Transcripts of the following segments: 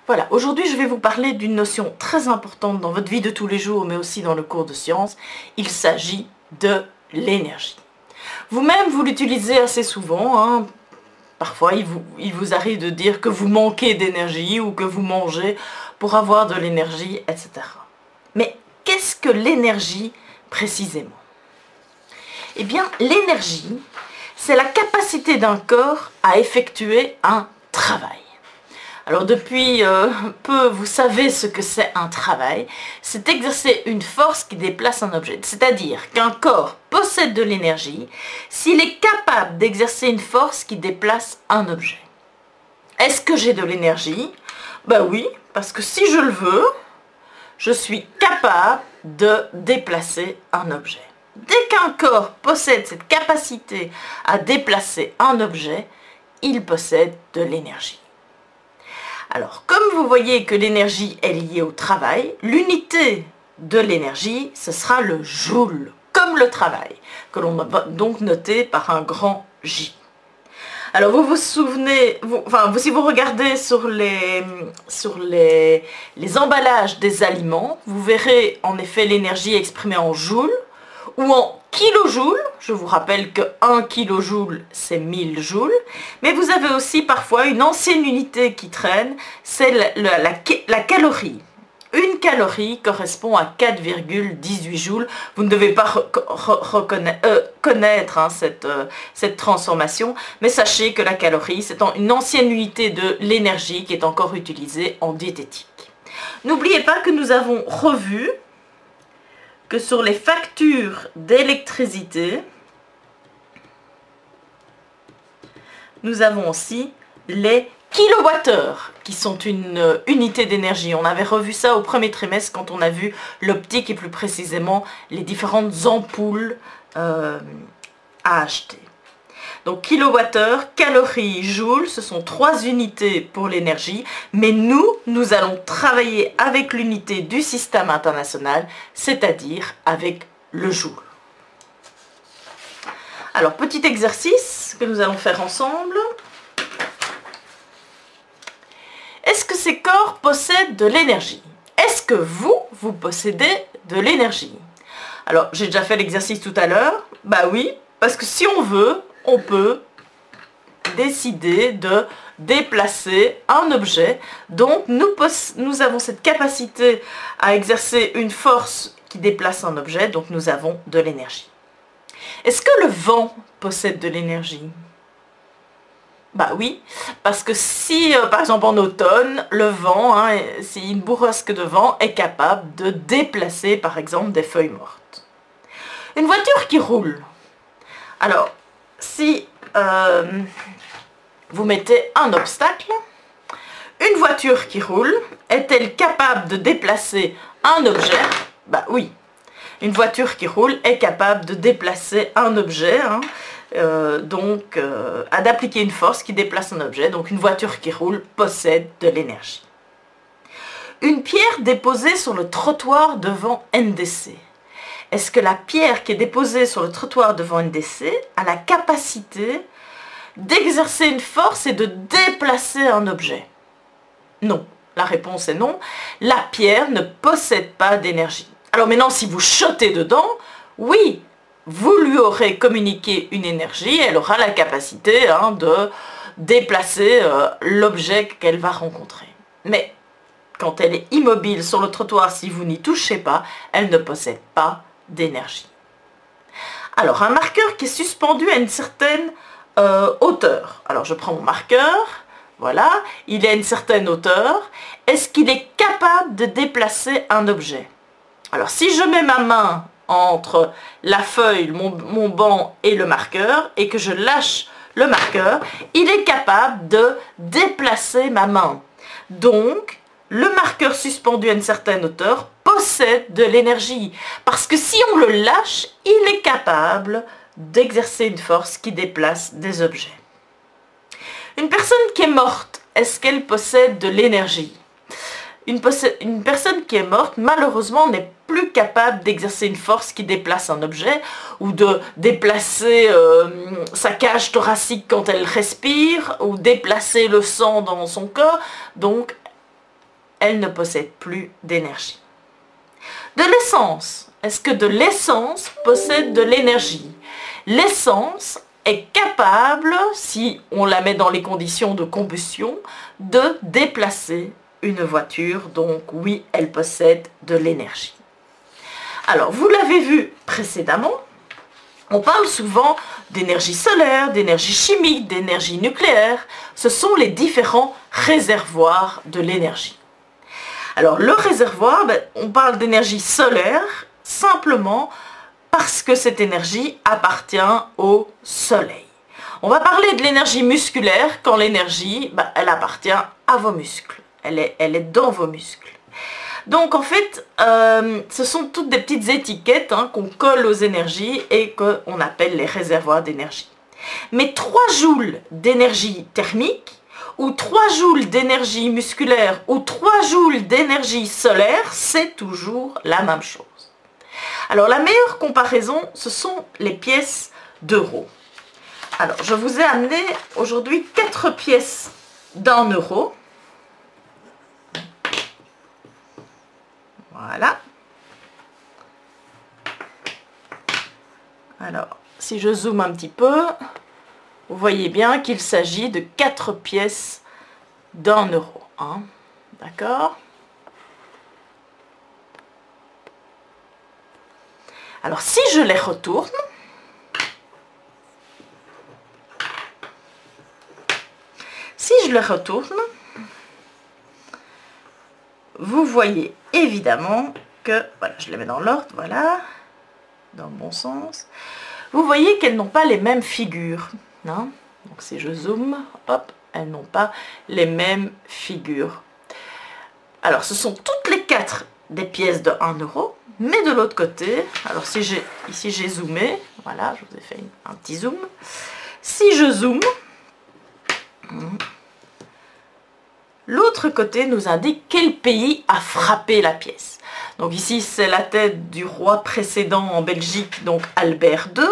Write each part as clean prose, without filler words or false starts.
Voilà, aujourd'hui je vais vous parler d'une notion très importante dans votre vie de tous les jours, mais aussi dans le cours de sciences. Il s'agit de l'énergie. Vous-même, vous l'utilisez assez souvent, hein. Parfois, il vous arrive de dire que vous manquez d'énergie ou que vous mangez pour avoir de l'énergie, etc. Mais qu'est-ce que l'énergie précisément? Eh bien, l'énergie, c'est la capacité d'un corps à effectuer un travail. Alors depuis peu, vous savez ce que c'est un travail. C'est exercer une force qui déplace un objet. C'est-à-dire qu'un corps possède de l'énergie s'il est capable d'exercer une force qui déplace un objet. Est-ce que j'ai de l'énergie? Ben oui, parce que si je le veux, je suis capable de déplacer un objet. Dès qu'un corps possède cette capacité à déplacer un objet, il possède de l'énergie. Alors, comme vous voyez que l'énergie est liée au travail, l'unité de l'énergie, ce sera le joule, comme le travail, que l'on va donc noter par un grand J. Alors, vous vous souvenez, si vous regardez sur les emballages des aliments, vous verrez en effet l'énergie exprimée en joules ou en kilojoules. Je vous rappelle que 1 kilojoule, c'est 1000 joules. Mais vous avez aussi parfois une ancienne unité qui traîne, c'est la calorie. Une calorie correspond à 4,18 joules. Vous ne devez pas connaître hein, cette transformation, mais sachez que la calorie, c'est une ancienne unité de l'énergie qui est encore utilisée en diététique. N'oubliez pas que nous avons revu que sur les factures d'électricité, nous avons aussi les kilowattheures, qui sont une unité d'énergie. On avait revu ça au premier trimestre quand on a vu l'optique et plus précisément les différentes ampoules à acheter. Donc kilowattheure, calories, joules, ce sont 3 unités pour l'énergie, mais nous allons travailler avec l'unité du système international, c'est-à-dire avec le joule. Alors, petit exercice que nous allons faire ensemble. Est-ce que ces corps possèdent de l'énergie? Est-ce que vous possédez de l'énergie? Alors, j'ai déjà fait l'exercice tout à l'heure. Bah oui, parce que si on veut, on peut décider de déplacer un objet. Donc, nous avons cette capacité à exercer une force qui déplace un objet. Donc, nous avons de l'énergie. Est-ce que le vent possède de l'énergie? Bah oui, parce que si, par exemple, en automne, le vent, hein, si une bourrasque de vent est capable de déplacer, par exemple, des feuilles mortes. Une voiture qui roule. Alors, si vous mettez un obstacle, une voiture qui roule, est-elle capable de déplacer un objet? Bah oui, une voiture qui roule est capable de déplacer un objet, hein, d'appliquer une force qui déplace un objet. Donc une voiture qui roule possède de l'énergie. Une pierre déposée sur le trottoir devant NDC. Est-ce que la pierre qui est déposée sur le trottoir devant NDC a la capacité d'exercer une force et de déplacer un objet? Non. La réponse est non. La pierre ne possède pas d'énergie. Alors maintenant, si vous chotez dedans, oui, vous lui aurez communiqué une énergie, elle aura la capacité hein, de déplacer l'objet qu'elle va rencontrer. Mais quand elle est immobile sur le trottoir, si vous n'y touchez pas, elle ne possède pas d'énergie. Alors, un marqueur qui est suspendu à une certaine hauteur. Alors, je prends mon marqueur, voilà, il est à une certaine hauteur. Est-ce qu'il est capable de déplacer un objet? Alors, si je mets ma main entre la feuille, mon banc et le marqueur, et que je lâche le marqueur, il est capable de déplacer ma main. Donc, le marqueur suspendu à une certaine hauteur possède de l'énergie. Parce que si on le lâche, il est capable d'exercer une force qui déplace des objets. Une personne qui est morte, est-ce qu'elle possède de l'énergie? Une personne qui est morte, malheureusement, n'est plus capable d'exercer une force qui déplace un objet ou de déplacer sa cage thoracique quand elle respire ou déplacer le sang dans son corps. Donc, elle ne possède plus d'énergie. De l'essence. Est-ce que de l'essence possède de l'énergie? L'essence est capable, si on la met dans les conditions de combustion, de déplacer une voiture. Donc oui, elle possède de l'énergie. Alors, vous l'avez vu précédemment, on parle souvent d'énergie solaire, d'énergie chimique, d'énergie nucléaire. Ce sont les différents réservoirs de l'énergie. Alors, le réservoir, on parle d'énergie solaire simplement parce que cette énergie appartient au soleil. On va parler de l'énergie musculaire quand l'énergie, elle appartient à vos muscles. Elle est dans vos muscles. Donc en fait, ce sont toutes des petites étiquettes qu'on colle aux énergies et qu'on appelle les réservoirs d'énergie. Mais 3 joules d'énergie thermique, ou 3 joules d'énergie musculaire, ou 3 joules d'énergie solaire, c'est toujours la même chose. Alors la meilleure comparaison, ce sont les pièces d'euros. Alors je vous ai amené aujourd'hui 4 pièces d'1 euro. Voilà. Alors, si je zoome un petit peu, vous voyez bien qu'il s'agit de 4 pièces d'1 euro. D'accord? Alors, si je les retourne, vous voyez évidemment que, voilà, je les mets dans l'ordre, voilà, dans le bon sens. Vous voyez qu'elles n'ont pas les mêmes figures. Donc si je zoome, hop, elles n'ont pas les mêmes figures. Alors ce sont toutes les 4 des pièces de 1 euro, mais de l'autre côté, alors si ici j'ai zoomé, voilà, je vous ai fait un petit zoom. Si je zoome, l'autre côté nous indique quel pays a frappé la pièce. Donc ici, c'est la tête du roi précédent en Belgique, donc Albert II.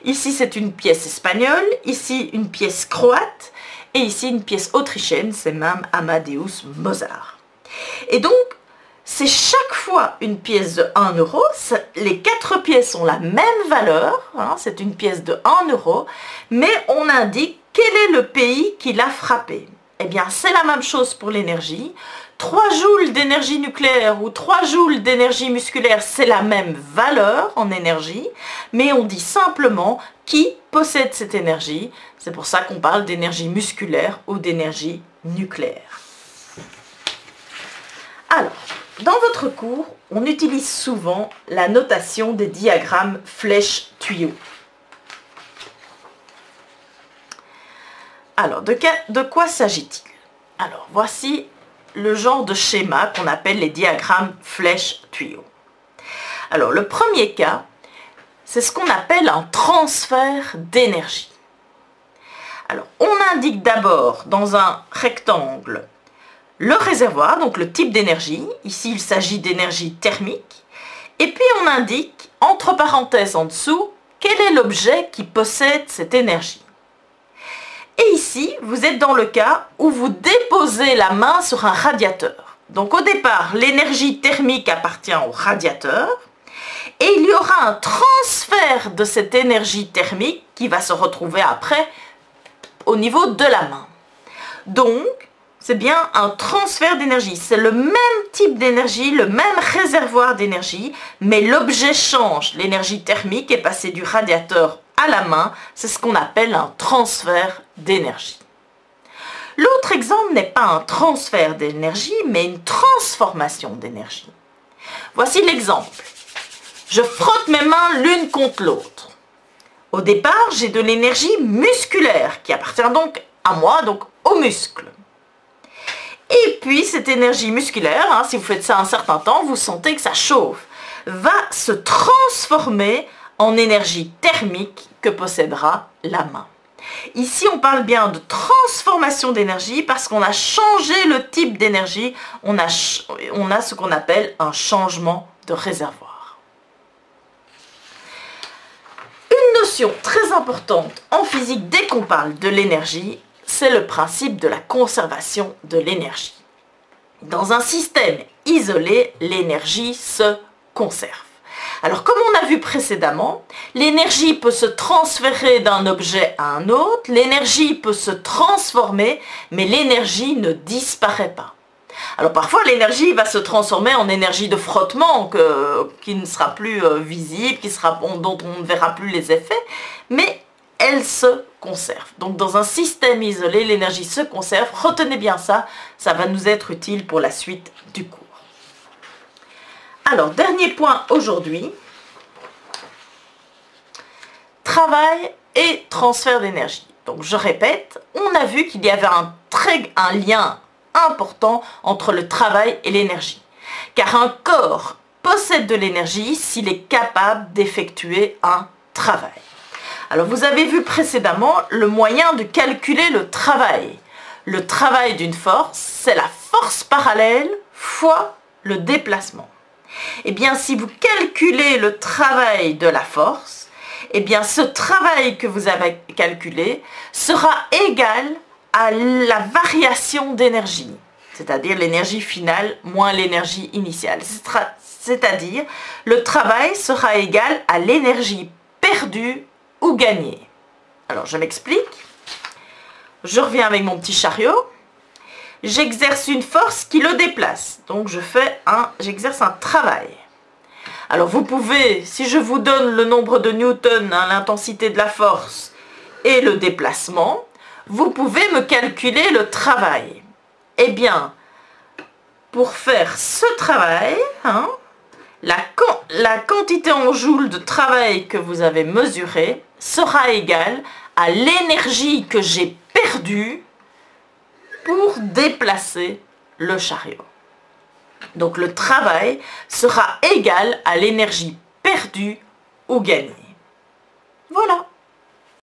Ici, c'est une pièce espagnole. Ici, une pièce croate. Et ici, une pièce autrichienne, c'est même Amadeus Mozart. Et donc, c'est chaque fois une pièce de 1 euro. Les 4 pièces ont la même valeur. C'est une pièce de 1 euro. Mais on indique quel est le pays qui l'a frappé. Eh bien, c'est la même chose pour l'énergie. 3 joules d'énergie nucléaire ou 3 joules d'énergie musculaire, c'est la même valeur en énergie, mais on dit simplement qui possède cette énergie. C'est pour ça qu'on parle d'énergie musculaire ou d'énergie nucléaire. Alors, dans votre cours, on utilise souvent la notation des diagrammes flèche-tuyau. Alors, de quoi s'agit-il? Alors, voici le genre de schéma qu'on appelle les diagrammes flèche-tuyau. Alors, le premier cas, c'est ce qu'on appelle un transfert d'énergie. Alors, on indique d'abord dans un rectangle le réservoir, donc le type d'énergie. Ici, il s'agit d'énergie thermique. Et puis, on indique, entre parenthèses en dessous, quel est l'objet qui possède cette énergie. Et ici, vous êtes dans le cas où vous déposez la main sur un radiateur. Donc au départ, l'énergie thermique appartient au radiateur et il y aura un transfert de cette énergie thermique qui va se retrouver après au niveau de la main. Donc, c'est bien un transfert d'énergie. C'est le même type d'énergie, le même réservoir d'énergie, mais l'objet change. L'énergie thermique est passée du radiateur à la main, c'est ce qu'on appelle un transfert d'énergie. L'autre exemple n'est pas un transfert d'énergie, mais une transformation d'énergie. Voici l'exemple. Je frotte mes mains l'une contre l'autre. Au départ, j'ai de l'énergie musculaire qui appartient donc à moi, donc aux muscles. Et puis, cette énergie musculaire, si vous faites ça un certain temps, vous sentez que ça chauffe, va se transformer en énergie thermique que possédera la main. Ici, on parle bien de transformation d'énergie parce qu'on a changé le type d'énergie, on a ce qu'on appelle un changement de réservoir. Une notion très importante en physique dès qu'on parle de l'énergie, c'est le principe de la conservation de l'énergie. Dans un système isolé, l'énergie se conserve. Alors, comme on a vu précédemment, l'énergie peut se transférer d'un objet à un autre, l'énergie peut se transformer, mais l'énergie ne disparaît pas. Alors parfois l'énergie va se transformer en énergie de frottement qui ne sera plus visible, dont on ne verra plus les effets, mais elle se conserve. Donc dans un système isolé, l'énergie se conserve. Retenez bien ça, ça va nous être utile pour la suite du cours. Alors, dernier point aujourd'hui, travail et transfert d'énergie. Donc je répète, on a vu qu'il y avait un lien important entre le travail et l'énergie. Car un corps possède de l'énergie s'il est capable d'effectuer un travail. Alors vous avez vu précédemment le moyen de calculer le travail. Le travail d'une force, c'est la force parallèle fois le déplacement. Eh bien, si vous calculez le travail de la force, eh bien ce travail que vous avez calculé sera égal à la variation d'énergie, c'est-à-dire l'énergie finale moins l'énergie initiale. C'est-à-dire, le travail sera égal à l'énergie perdue ou gagnée. Alors, je m'explique. Je reviens avec mon petit chariot. J'exerce une force qui le déplace. Donc, j'exerce un travail. Alors, vous pouvez, si je vous donne le nombre de newtons, l'intensité de la force et le déplacement, vous pouvez me calculer le travail. Eh bien, pour faire ce travail, la quantité en joules de travail que vous avez mesurée sera égale à l'énergie que j'ai perdue pour déplacer le chariot. Donc le travail sera égal à l'énergie perdue ou gagnée. Voilà.